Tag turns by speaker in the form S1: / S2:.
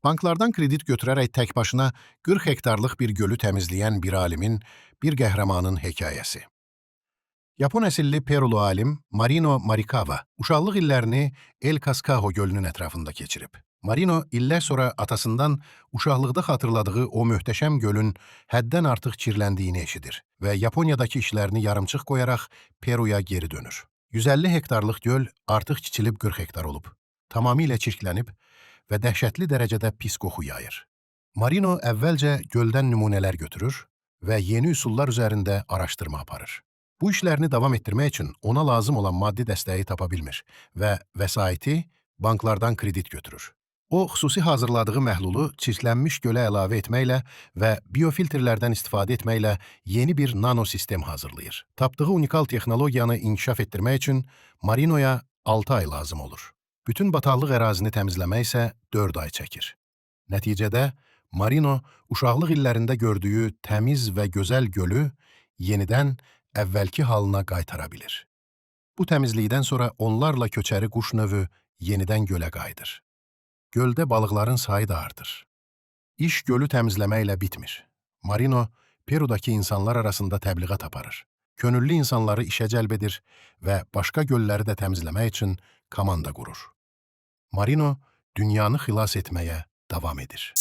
S1: Banklardan kredit götürərək tək başına 40 hektarlıq bir gölü təmizləyən bir alimin, bir qəhrəmanın hekayəsi. Yapon əsilli Perulu alim Marino Morikawa uşaqlıq illərini El Cascajo gölünün ətrafında keçirib. Marino illər sonra atasından uşaqlıqda xatırladığı o möhtəşəm gölün həddən artıq kirləndiyini eşidir və Yaponiyadakı işlərini yarımçıq qoyaraq Peruya geri dönür. 150 hektarlıq göl artıq kiçilib 40 hektar olub. Tamamilə çirklənib və dəhşətli dərəcədə pis qoxu yayır. Marino əvvəlcə göldən nümunələr götürür və yeni üsullar üzərində araşdırma aparır. Bu işlərini davam etdirmək üçün ona lazım olan maddi dəstəyi tapa bilmir və vəsaiti banklardan kredit götürür. O, xüsusi hazırladığı məhlulu çirklənmiş gölə əlavə etməklə və biofiltrlərdən istifadə etməklə yeni bir nanosistem hazırlayır. Tapdığı unikal texnologiyanı inkişaf etdirmək üçün Marinoya 6 ay lazım olur. Bütün bataqlıq ərazini təmizləmək isə 4 ay çəkir. Nəticədə Marino uşaqlıq illərində gördüyü təmiz və gözəl gölü yenidən əvvəlki halına qaytara bilir. Bu təmizlikdən sonra onlarla köçəri quş növü yenidən gölə qayıdır. Göldə balıqların sayı da artır. İş gölü təmizləməklə bitmir. Marino, Perudakı insanlar arasında təbliğat aparır. Könüllü insanları işə cəlb edir və başqa gölləri də təmizləmək üçün komanda qurur. Marino, dünyanı xilas etməyə davam edir.